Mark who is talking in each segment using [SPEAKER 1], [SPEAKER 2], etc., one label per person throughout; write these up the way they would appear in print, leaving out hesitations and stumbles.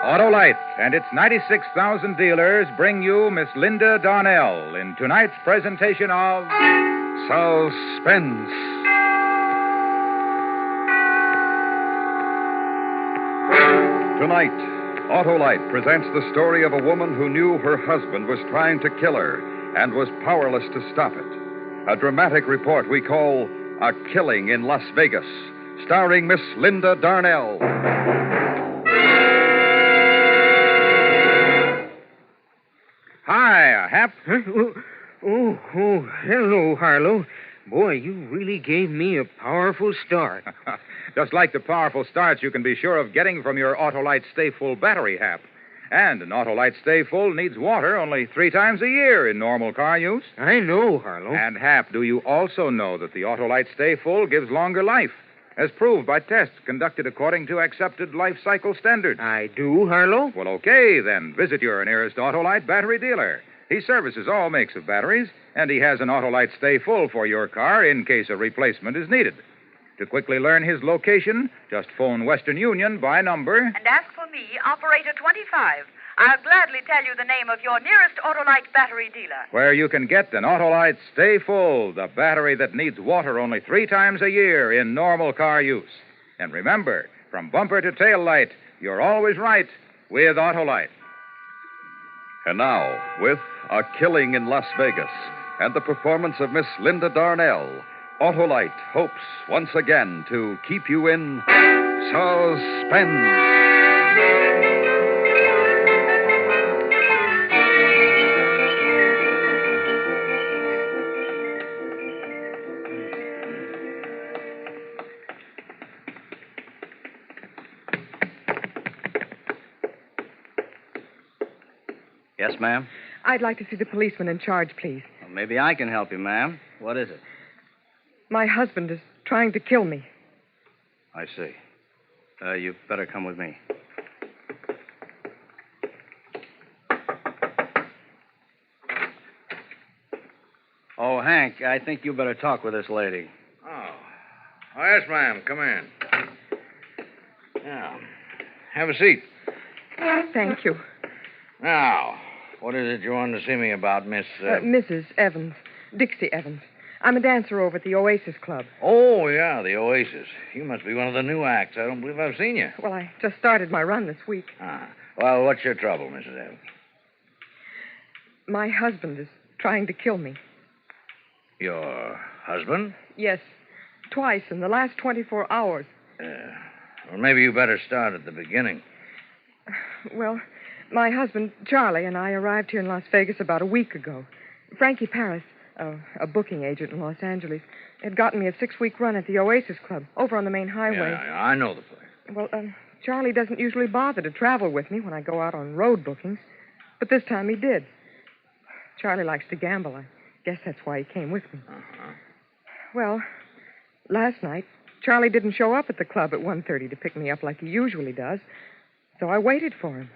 [SPEAKER 1] Autolite and its 96,000 dealers bring you Miss Linda Darnell in tonight's presentation of
[SPEAKER 2] Suspense. Tonight, Autolite presents the story of a woman who knew her husband was trying to kill her and was powerless to stop it. A dramatic report we call A Killing in Las Vegas, starring Miss Linda Darnell.
[SPEAKER 1] Hi, Hap.
[SPEAKER 3] Huh? Oh, hello, Harlow. Boy, you really gave me a powerful start.
[SPEAKER 1] Just like the powerful starts you can be sure of getting from your Autolite Stay Full battery, Hap. And an Autolite Stay Full needs water only 3 times a year in normal car use.
[SPEAKER 3] I know, Harlow.
[SPEAKER 1] And, Hap, do you also know that the Autolite Stay Full gives longer life, as proved by tests conducted according to accepted life cycle standards?
[SPEAKER 3] I do, Harlow.
[SPEAKER 1] Well, okay, then. Visit your nearest Autolite battery dealer. He services all makes of batteries, and he has an Autolite Stay Full for your car in case a replacement is needed. To quickly learn his location, just phone Western Union by number.
[SPEAKER 4] And ask for me, Operator 25. I'll gladly tell you the name of your nearest Autolite battery dealer.
[SPEAKER 1] Where you can get an Autolite Stay Full, the battery that needs water only 3 times a year in normal car use. And remember, from bumper to tail light, you're always right with Autolite.
[SPEAKER 2] And now, with A Killing in Las Vegas and the performance of Miss Linda Darnell, Autolite hopes once again to keep you in suspense.
[SPEAKER 5] Yes, ma'am?
[SPEAKER 6] I'd like to see the policeman in charge, please.
[SPEAKER 5] Well, maybe I can help you, ma'am. What is it?
[SPEAKER 6] My husband is trying to kill me.
[SPEAKER 5] I see. You better come with me. Oh, Hank, I think you better talk with this lady.
[SPEAKER 3] Oh, yes, ma'am. Come in. Now, have a seat.
[SPEAKER 6] Thank you.
[SPEAKER 3] Now, what is it you wanted to see me about, Miss...
[SPEAKER 6] Mrs. Evans. Dixie Evans. I'm a dancer over at the Oasis Club.
[SPEAKER 3] Oh, yeah, the Oasis. You must be one of the new acts. I don't believe I've seen you.
[SPEAKER 6] Well, I just started my run this week.
[SPEAKER 3] Well, what's your trouble, Mrs. Evans?
[SPEAKER 6] My husband is trying to kill me.
[SPEAKER 3] Your husband?
[SPEAKER 6] Yes, twice in the last 24 hours.
[SPEAKER 3] Well, maybe you better start at the beginning.
[SPEAKER 6] Well, my husband, Charlie, and I arrived here in Las Vegas about a week ago. Frankie Paris, a booking agent in Los Angeles, had gotten me a 6-week run at the Oasis Club over on the main highway.
[SPEAKER 3] Yeah, I know the place.
[SPEAKER 6] Well, Charlie doesn't usually bother to travel with me when I go out on road bookings, but this time he did. Charlie likes to gamble. I guess that's why he came with me.
[SPEAKER 3] Uh-huh.
[SPEAKER 6] Well, last night, Charlie didn't show up at the club at 1:30 to pick me up like he usually does, so I waited for him.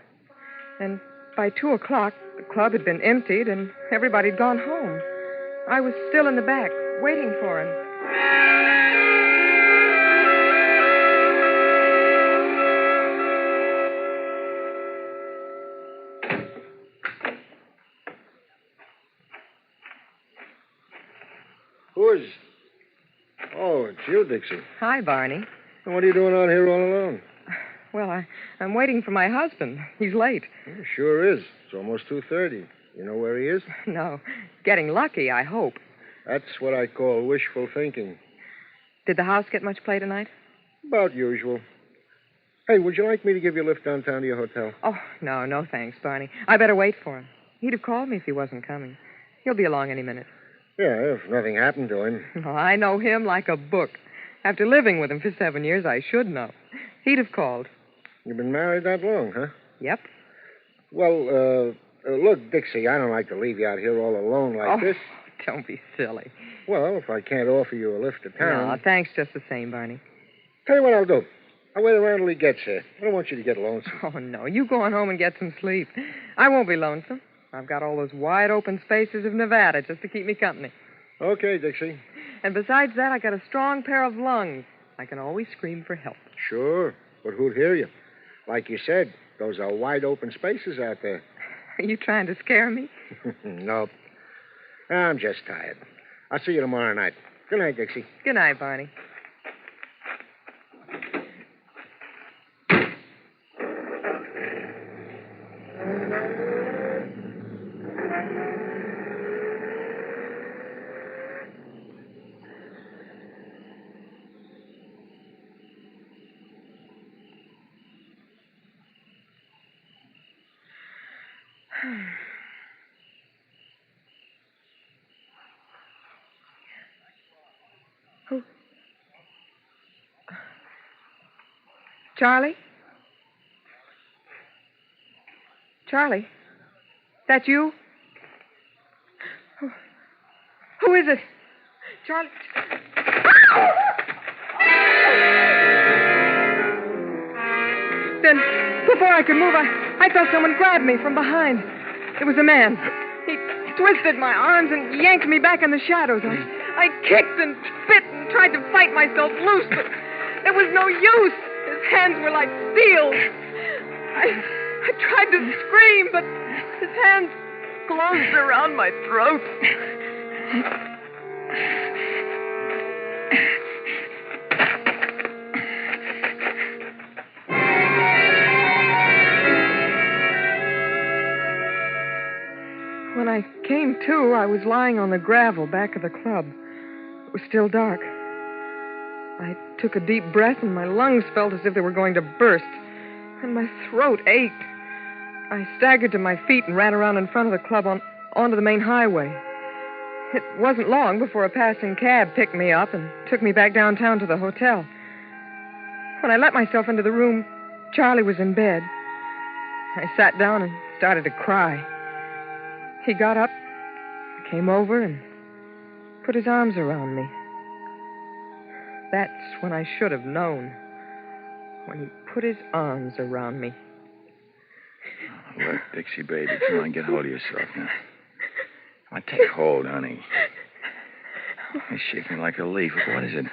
[SPEAKER 6] And by 2 o'clock, the club had been emptied and everybody had gone home. I was still in the back, waiting for him.
[SPEAKER 7] Who is... Oh, it's you, Dixie.
[SPEAKER 6] Hi, Barney.
[SPEAKER 7] And what are you doing out here all alone?
[SPEAKER 6] Well, I'm waiting for my husband. He's late.
[SPEAKER 7] Well, sure is. It's almost 2:30. You know where he is?
[SPEAKER 6] No. Getting lucky, I hope.
[SPEAKER 7] That's what I call wishful thinking.
[SPEAKER 6] Did the house get much play tonight?
[SPEAKER 7] About usual. Hey, would you like me to give you a lift downtown to your hotel?
[SPEAKER 6] Oh, no thanks, Barney. I better wait for him. He'd have called me if he wasn't coming. He'll be along any minute.
[SPEAKER 7] Yeah, if nothing happened to him.
[SPEAKER 6] Oh, I know him like a book. After living with him for 7 years, I should know. He'd have called.
[SPEAKER 7] You've been married that long, huh?
[SPEAKER 6] Yep.
[SPEAKER 7] Well, look, Dixie, I don't like to leave you out here all alone like this.
[SPEAKER 6] Don't be silly.
[SPEAKER 7] Well, if I can't offer you a lift to town...
[SPEAKER 6] No, thanks just the same, Barney.
[SPEAKER 7] Tell you what I'll do. I'll wait around till he gets here. I don't want you to get lonesome.
[SPEAKER 6] Oh, no. You go on home and get some sleep. I won't be lonesome. I've got all those wide open spaces of Nevada just to keep me company.
[SPEAKER 7] Okay, Dixie.
[SPEAKER 6] And besides that, I got a strong pair of lungs. I can always scream for help.
[SPEAKER 7] Sure, but who'd hear you? Like you said, Those are wide open spaces out there.
[SPEAKER 6] Are you trying to scare me?
[SPEAKER 7] Nope. I'm just tired. I'll see you tomorrow night. Good night, Dixie.
[SPEAKER 6] Good night, Barney. Who? Charlie? Charlie? That you? Who is it? Charlie? Then, before I could move, I felt someone grab me from behind. It was a man. He twisted my arms and yanked me back in the shadows. I kicked and spit and tried to fight myself loose, but it was no use. His hands were like steel. I tried to scream, but his hands closed around my throat. When I came to, I was lying on the gravel back of the club. It was still dark. I took a deep breath, and my lungs felt as if they were going to burst, and my throat ached. I staggered to my feet and ran around in front of the club onto the main highway. It wasn't long before a passing cab picked me up and took me back downtown to the hotel. When I let myself into the room, Charlie was in bed. I sat down and started to cry. He got up, came over, and put his arms around me. That's when I should have known. When he put his arms around me.
[SPEAKER 5] Oh, look, Dixie, baby, come on, get hold of yourself now. Come on, take hold, honey. You're shaking like a leaf. What is it?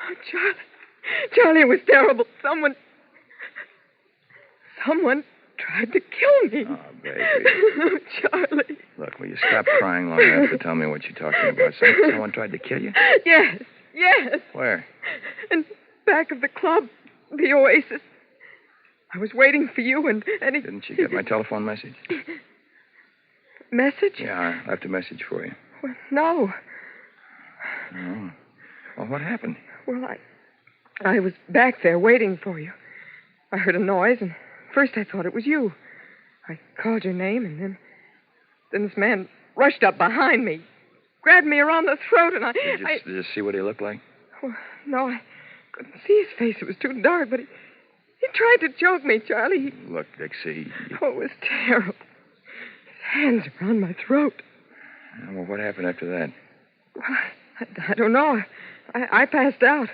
[SPEAKER 6] Oh, Charlie, it was terrible. Someone tried to kill me.
[SPEAKER 5] Oh, baby.
[SPEAKER 6] Oh, Charlie.
[SPEAKER 5] Look, will you stop crying long enough to tell me what you're talking about? Someone tried to kill you?
[SPEAKER 6] Yes.
[SPEAKER 5] Where?
[SPEAKER 6] In back of the club, the Oasis. I was waiting for you, and he...
[SPEAKER 5] Didn't you get my telephone message?
[SPEAKER 6] Message?
[SPEAKER 5] Yeah, I left a message for you.
[SPEAKER 6] Well, no.
[SPEAKER 5] Oh. Well, what happened?
[SPEAKER 6] Well, I was back there waiting for you. I heard a noise, and first I thought it was you. I called your name, and then this man rushed up behind me, grabbed me around the throat, and
[SPEAKER 5] Did you see what he looked like?
[SPEAKER 6] Well, no, I couldn't see his face. It was too dark, but he tried to choke me, Charlie.
[SPEAKER 5] Look, Dixie.
[SPEAKER 6] Oh, it was terrible. His hands around my throat.
[SPEAKER 5] Well, what happened after that?
[SPEAKER 6] Well, I don't know. I passed out.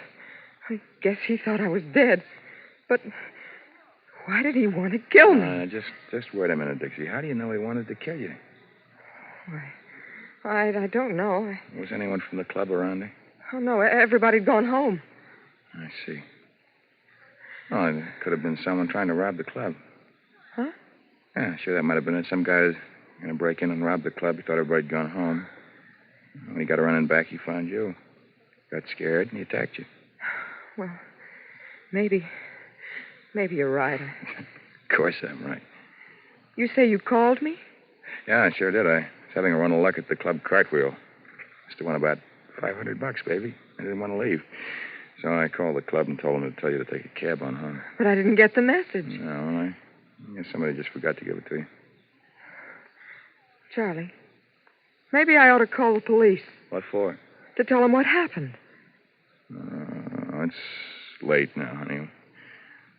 [SPEAKER 6] I guess he thought I was dead. But why did he want to kill me?
[SPEAKER 5] Just wait a minute, Dixie. How do you know he wanted to kill you?
[SPEAKER 6] Why, I don't know.
[SPEAKER 5] Was anyone from the club around there?
[SPEAKER 6] Oh, no, everybody'd gone home.
[SPEAKER 5] I see. Oh, it could have been someone trying to rob the club.
[SPEAKER 6] Huh?
[SPEAKER 5] Yeah, sure, that might have been it. Some guy's going to break in and rob the club. He thought everybody'd gone home. When he got running back, he found you. Got scared, and he attacked you.
[SPEAKER 6] Well, maybe you're right.
[SPEAKER 5] Of course I'm right.
[SPEAKER 6] You say you called me?
[SPEAKER 5] Yeah, I sure did. I was having a run of luck at the club cartwheel. Must have won about $500, baby. I didn't want to leave. So I called the club and told them to tell you to take a cab on home.
[SPEAKER 6] But I didn't get the message.
[SPEAKER 5] No, I guess somebody just forgot to give it to you.
[SPEAKER 6] Charlie, maybe I ought to call the police.
[SPEAKER 5] What for?
[SPEAKER 6] To tell them what happened.
[SPEAKER 5] It's late now, honey.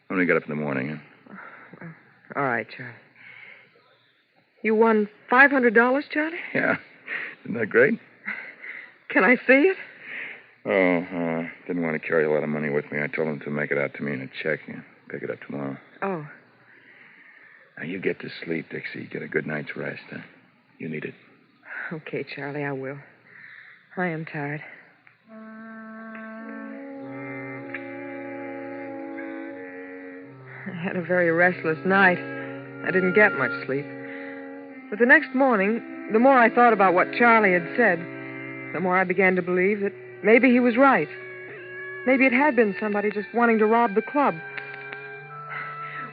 [SPEAKER 5] When we get up in the morning, huh?
[SPEAKER 6] All right, Charlie. You won $500, Charlie?
[SPEAKER 5] Yeah. Isn't that great?
[SPEAKER 6] Can I see it?
[SPEAKER 5] Didn't want to carry a lot of money with me. I told him to make it out to me in a check and pick it up tomorrow.
[SPEAKER 6] Oh.
[SPEAKER 5] Now, you get to sleep, Dixie. Get a good night's rest, huh? You need it.
[SPEAKER 6] Okay, Charlie, I will. I am tired. I had a very restless night. I didn't get much sleep. But the next morning, the more I thought about what Charlie had said, the more I began to believe that maybe he was right. Maybe it had been somebody just wanting to rob the club.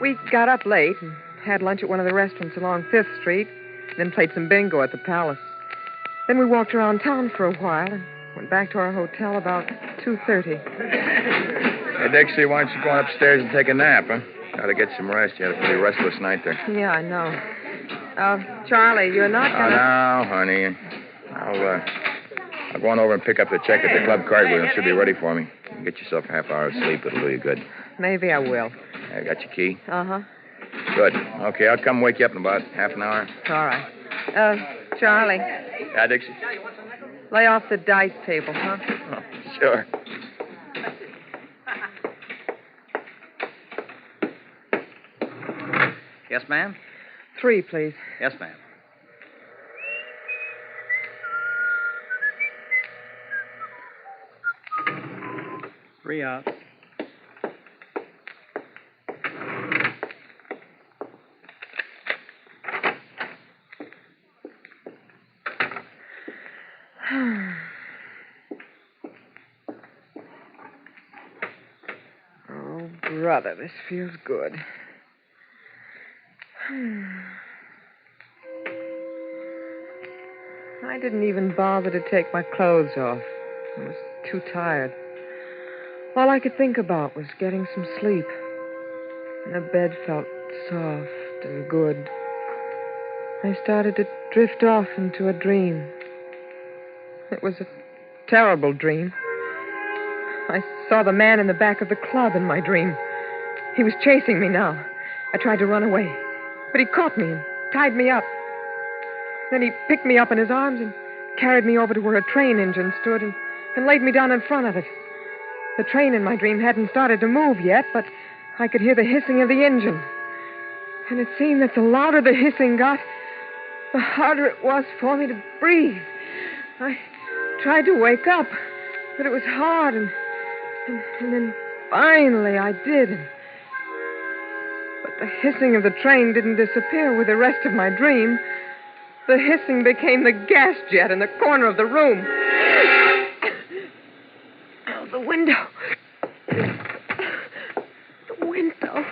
[SPEAKER 6] We got up late and had lunch at one of the restaurants along 5th Street, then played some bingo at the Palace. Then we walked around town for a while and went back to our hotel about 2:30.
[SPEAKER 5] Hey, Dixie, why don't you go on upstairs and take a nap, huh? Gotta get some rest. You had a pretty restless night there.
[SPEAKER 6] Yeah, I know. Charlie, you're not
[SPEAKER 5] Oh,
[SPEAKER 6] gonna...
[SPEAKER 5] no, honey. I'll go on over and pick up the check at the club cartwheel. It should be ready for me. Get yourself a half hour of sleep. It'll do you good.
[SPEAKER 6] Maybe I will.
[SPEAKER 5] I got your key?
[SPEAKER 6] Uh-huh.
[SPEAKER 5] Good. Okay, I'll come wake you up in about half an hour.
[SPEAKER 6] All right. Charlie,
[SPEAKER 5] Yeah, Dixie?
[SPEAKER 6] lay off the dice table, huh?
[SPEAKER 5] Oh, sure.
[SPEAKER 8] Yes, ma'am?
[SPEAKER 6] 3, please.
[SPEAKER 8] Yes, ma'am. Three out.
[SPEAKER 6] Oh, brother, this feels good. I didn't even bother to take my clothes off. I was too tired. All I could think about was getting some sleep. And the bed felt soft and good. I started to drift off into a dream. It was a terrible dream. I saw the man in the back of the club in my dream. He was chasing me now. I tried to run away, but he caught me and tied me up. Then he picked me up in his arms and carried me over to where a train engine stood and laid me down in front of it. The train in my dream hadn't started to move yet, but I could hear the hissing of the engine. And it seemed that the louder the hissing got, the harder it was for me to breathe. I tried to wake up, but it was hard, and then finally I did. But the hissing of the train didn't disappear with the rest of my dream. The hissing became the gas jet in the corner of the room. Oh, the window. The window.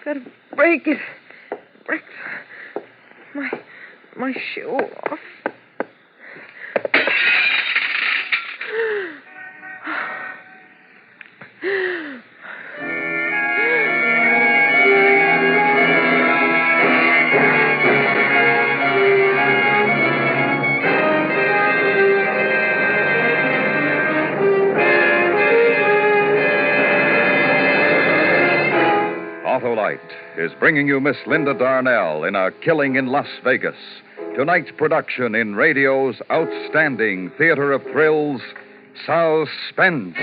[SPEAKER 6] Gotta break it. Break my shoe off.
[SPEAKER 2] Autolite is bringing you Miss Linda Darnell in A Killing in Las Vegas. Tonight's production in radio's outstanding theater of thrills, Suspense.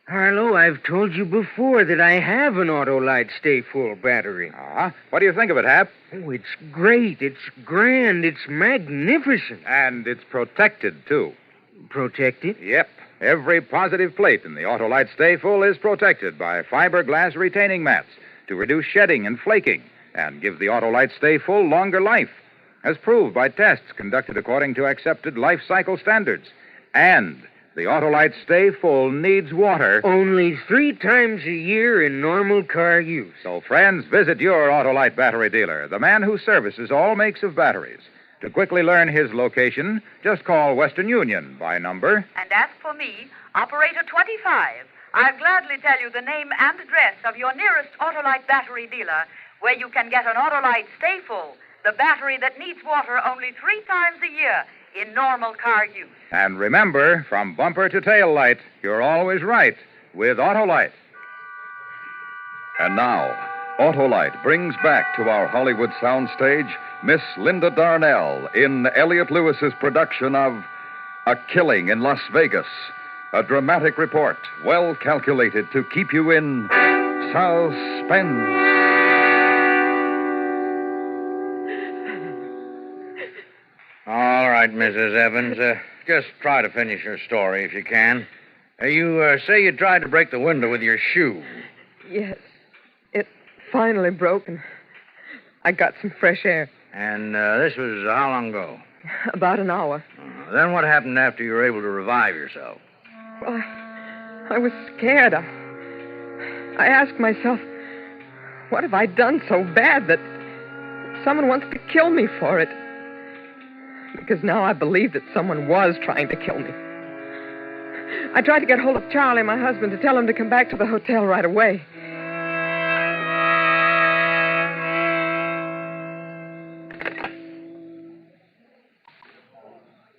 [SPEAKER 3] Harlow, I've told you before that I have an Autolite Stay Full battery.
[SPEAKER 1] What do you think of it, Hap?
[SPEAKER 3] Oh, it's great. It's grand. It's magnificent.
[SPEAKER 1] And it's protected, too.
[SPEAKER 3] Protected?
[SPEAKER 1] Yep. Every positive plate in the Autolite Stay Full is protected by fiberglass retaining mats to reduce shedding and flaking and give the Autolite Stay Full longer life, as proved by tests conducted according to accepted life cycle standards. And the Autolite Stay Full needs water.
[SPEAKER 3] Only 3 times a year in normal car use.
[SPEAKER 1] So, friends, visit your Autolite battery dealer, the man who services all makes of batteries. To quickly learn his location, just call Western Union by number.
[SPEAKER 4] And as for me, Operator 25, I'll gladly tell you the name and address of your nearest Autolite battery dealer, where you can get an Autolite Stay Full, the battery that needs water only 3 times a year in normal car use.
[SPEAKER 1] And remember, from bumper to tail light, you're always right with Autolite.
[SPEAKER 2] And now, Autolite brings back to our Hollywood soundstage Miss Linda Darnell in Elliot Lewis's production of A Killing in Las Vegas, a dramatic report well calculated to keep you in suspense.
[SPEAKER 9] right, Mrs. Evans. Just try to finish your story if you can. You say you tried to break the window with your shoe.
[SPEAKER 6] Yes. It finally broke, and I got some fresh air.
[SPEAKER 9] And this was how long ago?
[SPEAKER 6] About an hour.
[SPEAKER 9] Then what happened after you were able to revive yourself?
[SPEAKER 6] Well, I was scared. I asked myself, what have I done so bad that someone wants to kill me for it? Because now I believe that someone was trying to kill me. I tried to get hold of Charlie, my husband, to tell him to come back to the hotel right away.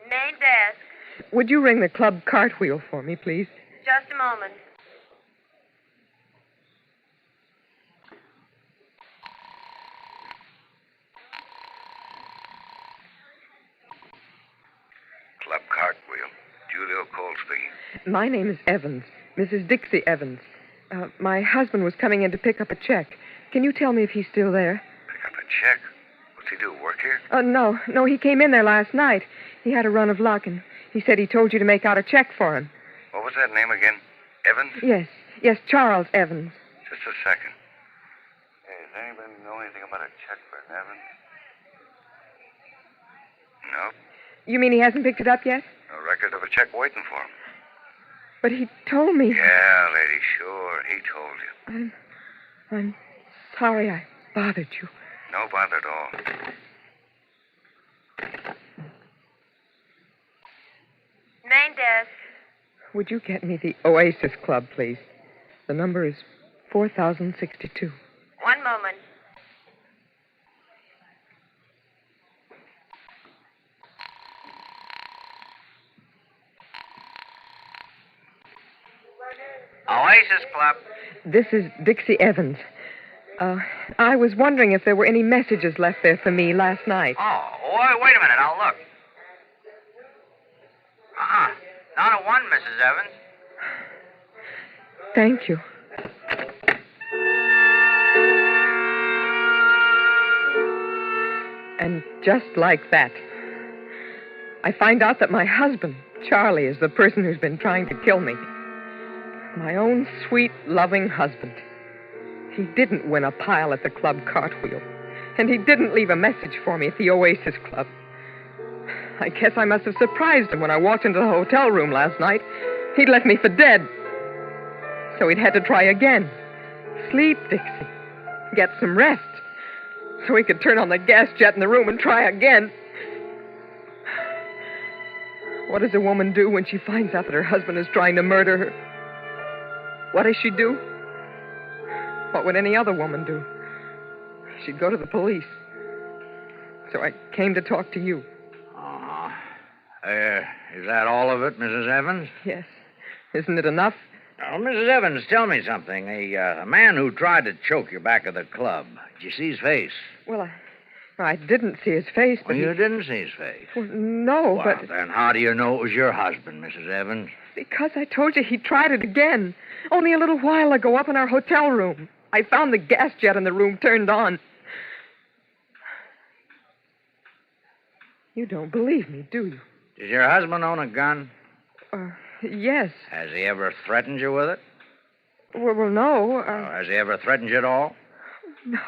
[SPEAKER 10] Main desk.
[SPEAKER 6] Would you ring the club cartwheel for me, please?
[SPEAKER 10] Just a moment.
[SPEAKER 5] Club Cartwheel. Julio Cole speaking.
[SPEAKER 6] My name is Evans, Mrs. Dixie Evans. My husband was coming in to pick up a check. Can you tell me if he's still there?
[SPEAKER 5] Pick up a check? What's he do, work here?
[SPEAKER 6] No, he came in there last night. He had a run of luck, and he said he told you to make out a check for him.
[SPEAKER 5] What was that name again? Evans?
[SPEAKER 6] Yes, Charles Evans.
[SPEAKER 5] Just a second. Hey, does anybody know anything about a check for Evans? No.
[SPEAKER 6] You mean he hasn't picked it up yet?
[SPEAKER 5] No record of a check waiting for him.
[SPEAKER 6] But he told me.
[SPEAKER 5] Yeah, lady, sure. He told you.
[SPEAKER 6] I'm sorry I bothered you.
[SPEAKER 5] No bother at all.
[SPEAKER 10] Main desk.
[SPEAKER 6] Would you get me the Oasis Club, please? The number is 4062.
[SPEAKER 10] One moment.
[SPEAKER 9] Oasis Club.
[SPEAKER 6] This is Dixie Evans. I was wondering if there were any messages left there for me last night.
[SPEAKER 9] Oh, wait a minute. I'll look. Not a one, Mrs. Evans.
[SPEAKER 6] Thank you. And just like that, I find out that my husband, Charlie, is the person who's been trying to kill me. My own sweet, loving husband. He didn't win a pile at the club cartwheel. And he didn't leave a message for me at the Oasis Club. I guess I must have surprised him when I walked into the hotel room last night. He'd left me for dead. So he'd had to try again. Sleep, Dixie. Get some rest. So he could turn on the gas jet in the room and try again. What does a woman do when she finds out that her husband is trying to murder her? What does she do? What would any other woman do? She'd go to the police. So I came to talk to you.
[SPEAKER 9] Is that all of it, Mrs. Evans?
[SPEAKER 6] Yes. Isn't it enough?
[SPEAKER 9] Oh, Mrs. Evans, tell me something. A man who tried to choke you back at the club, did you see his face?
[SPEAKER 6] Well, I didn't see his face, but
[SPEAKER 9] you didn't see his face?
[SPEAKER 6] Well, no,
[SPEAKER 9] well,
[SPEAKER 6] but...
[SPEAKER 9] then how do you know it was your husband, Mrs. Evans?
[SPEAKER 6] Because I told you he tried it again. Only a little while ago up in our hotel room. I found the gas jet in the room turned on. You don't believe me, do you?
[SPEAKER 9] Does your husband own a gun?
[SPEAKER 6] Yes.
[SPEAKER 9] Has he ever threatened you with it?
[SPEAKER 6] Well, no.
[SPEAKER 9] Has he ever threatened you at all?
[SPEAKER 6] No.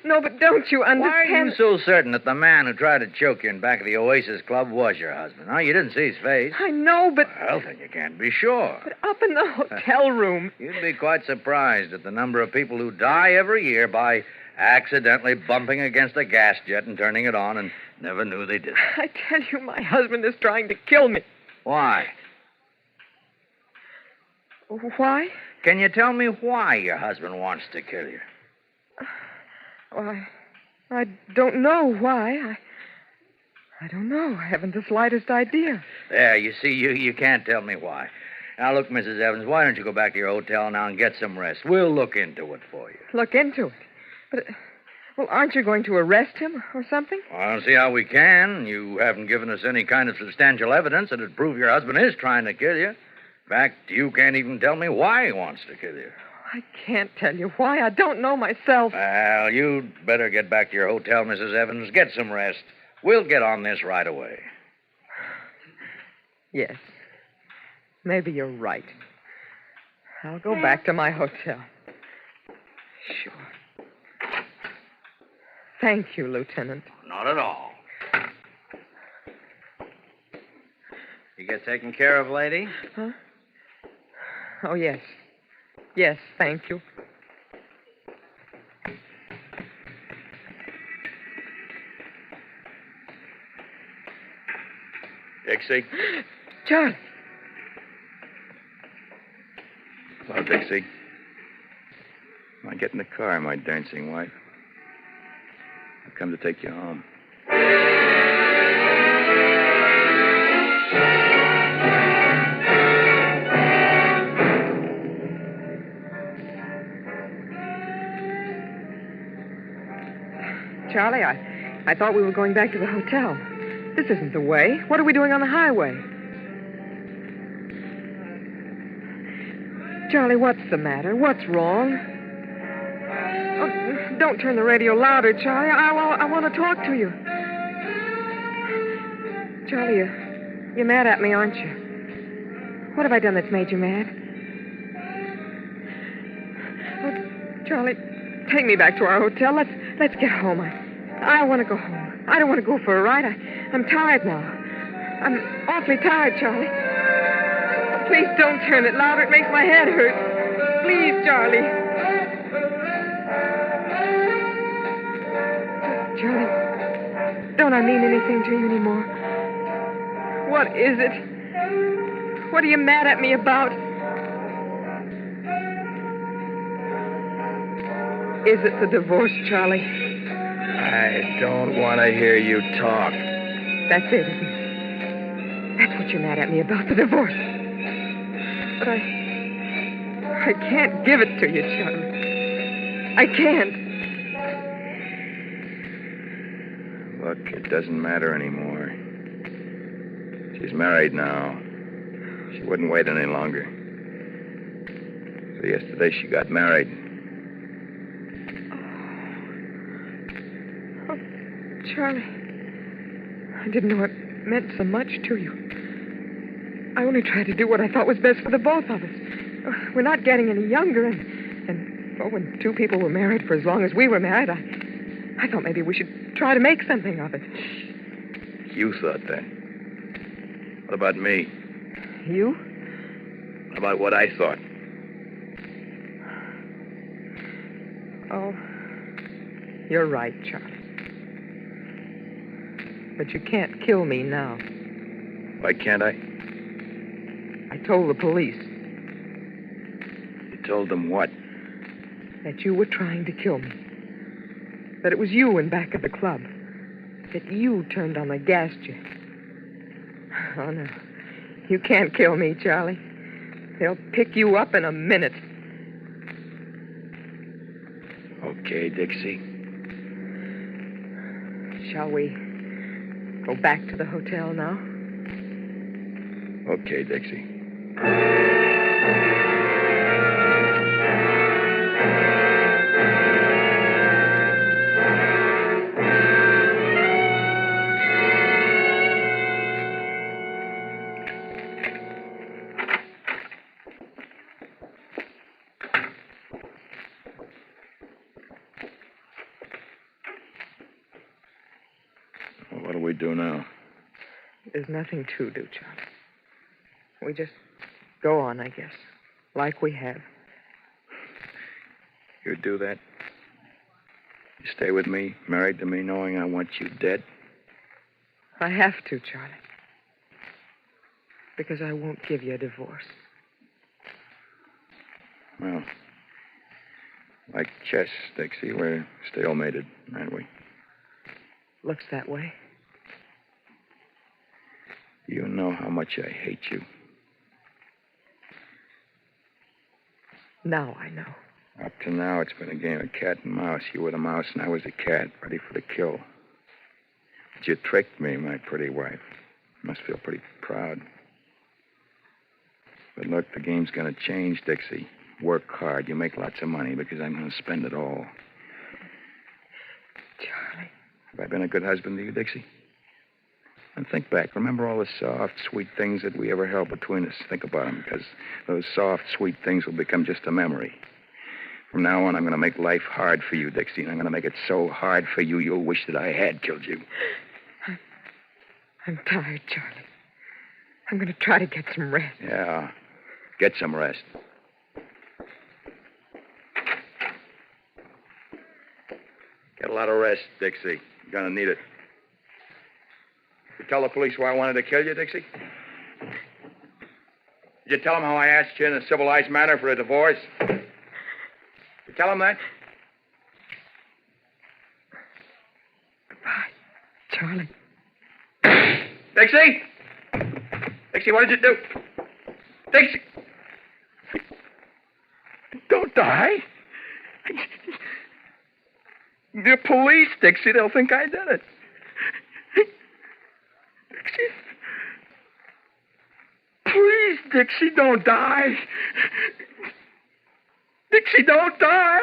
[SPEAKER 6] No, but don't you understand...
[SPEAKER 9] Why are you so certain that the man who tried to choke you in back of the Oasis Club was your husband? Huh? You didn't see his face.
[SPEAKER 6] I know, but...
[SPEAKER 9] Well, then you can't be sure.
[SPEAKER 6] But up in the hotel room...
[SPEAKER 9] You'd be quite surprised at the number of people who die every year by accidentally bumping against a gas jet and turning it on and never knew they did it.
[SPEAKER 6] I tell you, my husband is trying to kill me.
[SPEAKER 9] Why?
[SPEAKER 6] Why?
[SPEAKER 9] Can you tell me why your husband wants to kill you?
[SPEAKER 6] Well, I don't know why. I don't know. I haven't the slightest idea.
[SPEAKER 9] There, you see, you can't tell me why. Now, look, Mrs. Evans, why don't you go back to your hotel now and get some rest? We'll look into it for you.
[SPEAKER 6] Look into it? But, well, aren't you going to arrest him or something?
[SPEAKER 9] Well, I don't see how we can. You haven't given us any kind of substantial evidence that'd prove your husband is trying to kill you. In fact, you can't even tell me why he wants to kill you.
[SPEAKER 6] I can't tell you why. I don't know myself.
[SPEAKER 9] Well, you'd better get back to your hotel, Mrs. Evans. Get some rest. We'll get on this right away.
[SPEAKER 6] Yes. Maybe you're right. I'll go back to my hotel. Sure. Thank you, Lieutenant.
[SPEAKER 9] Not at all. You get taken care of, lady?
[SPEAKER 6] Huh? Oh, yes. Yes, thank you.
[SPEAKER 5] Dixie?
[SPEAKER 6] Charlie.
[SPEAKER 5] Hello, Dixie. Now get in the car, my dancing wife. I've come to take you home.
[SPEAKER 6] Charlie, I thought we were going back to the hotel. This isn't the way. What are we doing on the highway? Charlie, what's the matter? What's wrong? Oh, don't turn the radio louder, Charlie. I want to talk to you. Charlie, you're mad at me, aren't you? What have I done that's made you mad? Oh, Charlie, take me back to our hotel. Let's get home. I want to go home. I don't want to go for a ride. I'm tired now. I'm awfully tired, Charlie. Please don't turn it louder. It makes my head hurt. Please, Charlie. Charlie, don't I mean anything to you anymore? What is it? What are you mad at me about? Is it the divorce, Charlie?
[SPEAKER 5] I don't want to hear you talk.
[SPEAKER 6] That's it, isn't it? That's what you're mad at me about, the divorce. But I can't give it to you, Charlie. I can't.
[SPEAKER 5] Look, it doesn't matter anymore. She's married now. She wouldn't wait any longer. So yesterday she got married.
[SPEAKER 6] Oh, Charlie, I didn't know it meant so much to you. I only tried to do what I thought was best for the both of us. We're not getting any younger, and well, when two people were married for as long as we were married, I thought maybe we should try to make something of it.
[SPEAKER 5] You thought that. What about me?
[SPEAKER 6] You?
[SPEAKER 5] What about what I thought?
[SPEAKER 6] Oh, you're right, Charlie. But you can't kill me now.
[SPEAKER 5] Why can't I?
[SPEAKER 6] I told the police.
[SPEAKER 5] You told them what?
[SPEAKER 6] That you were trying to kill me. That it was you in back of the club. That you turned on the gas jet. Oh, no. You can't kill me, Charlie. They'll pick you up in a minute.
[SPEAKER 5] Okay, Dixie.
[SPEAKER 6] Shall we go back to the hotel now?
[SPEAKER 5] Okay, Dixie. Well, what do we do now?
[SPEAKER 6] There's nothing to do, Charlie. We just go on, I guess, like we have.
[SPEAKER 5] You'd do that? You stay with me, married to me, knowing I want you dead?
[SPEAKER 6] I have to, Charlie. Because I won't give you a divorce.
[SPEAKER 5] Well, like chess, Dixie, we're stalemated, aren't we?
[SPEAKER 6] Looks that way.
[SPEAKER 5] You know how much I hate you.
[SPEAKER 6] Now I know.
[SPEAKER 5] Up to now, it's been a game of cat and mouse. You were the mouse, and I was the cat, ready for the kill. But you tricked me, my pretty wife. You must feel pretty proud. But look, the game's going to change, Dixie. Work hard. You make lots of money because I'm going to spend it all.
[SPEAKER 6] Charlie.
[SPEAKER 5] Have I been a good husband to you, Dixie? And think back. Remember all the soft, sweet things that we ever held between us. Think about them, because those soft, sweet things will become just a memory. From now on, I'm going to make life hard for you, Dixie, and I'm going to make it so hard for you, you'll wish that I had killed you.
[SPEAKER 6] I'm tired, Charlie. I'm going to try to get some rest.
[SPEAKER 5] Yeah, get some rest. Get a lot of rest, Dixie. You're going to need it. You tell the police why I wanted to kill you, Dixie? Did you tell them how I asked you in a civilized manner for a divorce? You tell them that?
[SPEAKER 6] Goodbye, Charlie.
[SPEAKER 5] Dixie! Dixie, what did you do? Dixie! Don't die. The police, Dixie, they'll think I did it. Dixie. Please, Dixie, don't die. Dixie, don't die.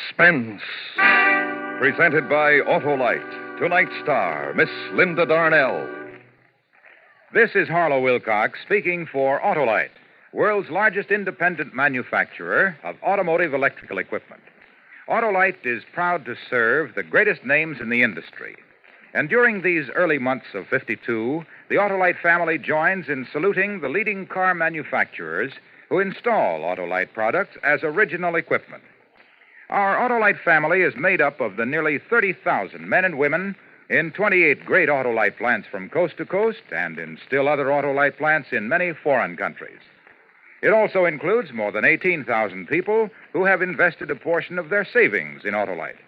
[SPEAKER 2] Suspense. Presented by Autolite. Tonight's star, Miss Linda Darnell.
[SPEAKER 1] This is Harlow Wilcox speaking for Autolite, world's largest independent manufacturer of automotive electrical equipment. Autolite is proud to serve the greatest names in the industry. And during these early months of '52, the Autolite family joins in saluting the leading car manufacturers who install Autolite products as original equipment. Our Autolite family is made up of the nearly 30,000 men and women in 28 great Autolite plants from coast to coast and in still other Autolite plants in many foreign countries. It also includes more than 18,000 people who have invested a portion of their savings in Autolite,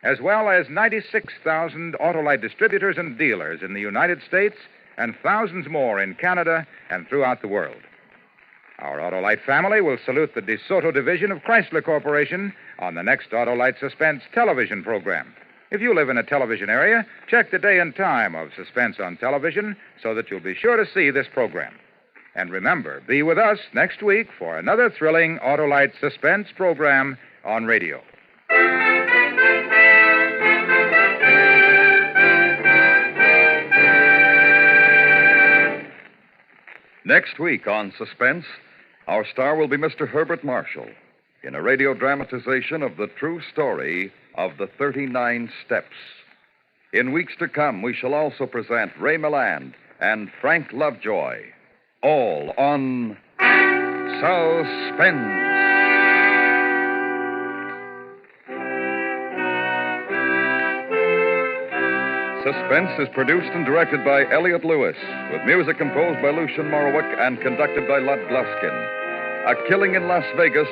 [SPEAKER 1] as well as 96,000 Autolite distributors and dealers in the United States and thousands more in Canada and throughout the world. Our Autolite family will salute the DeSoto division of Chrysler Corporation on the next Autolite Suspense television program. If you live in a television area, check the day and time of Suspense on television so that you'll be sure to see this program. And remember, be with us next week for another thrilling Autolite Suspense program on radio.
[SPEAKER 2] Next week on Suspense, our star will be Mr. Herbert Marshall in a radio dramatization of the true story of the 39 Steps. In weeks to come, we shall also present Ray Milland and Frank Lovejoy, all on Suspense. Suspense is produced and directed by Elliott Lewis, with music composed by Lucien Morawick and conducted by Lud Gluskin. A Killing in Las Vegas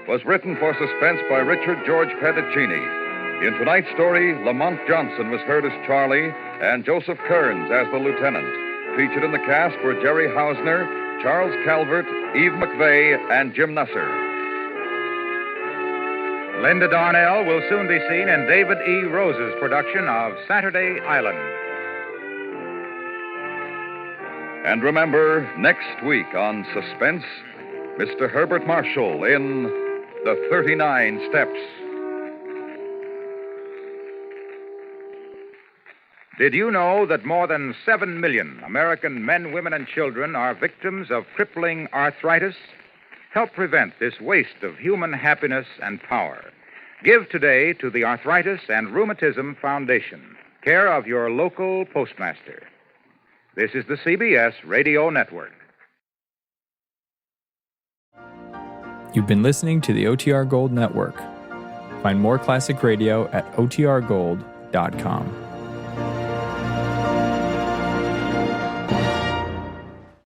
[SPEAKER 2] was written for Suspense by Richard George Pedicini. In tonight's story, Lamont Johnson was heard as Charlie and Joseph Kearns as the lieutenant. Featured in the cast were Jerry Hausner, Charles Calvert, Eve McVeigh, and Jim Nusser.
[SPEAKER 1] Linda Darnell will soon be seen in David E. Rose's production of Saturday Island.
[SPEAKER 2] And remember, next week on Suspense, Mr. Herbert Marshall in The 39 Steps.
[SPEAKER 1] Did you know that more than 7 million American men, women, and children are victims of crippling arthritis? Help prevent this waste of human happiness and power. Give today to the Arthritis and Rheumatism Foundation, care of your local postmaster. This is the CBS Radio Network.
[SPEAKER 11] You've been listening to the OTR Gold Network. Find more classic radio at otrgold.com.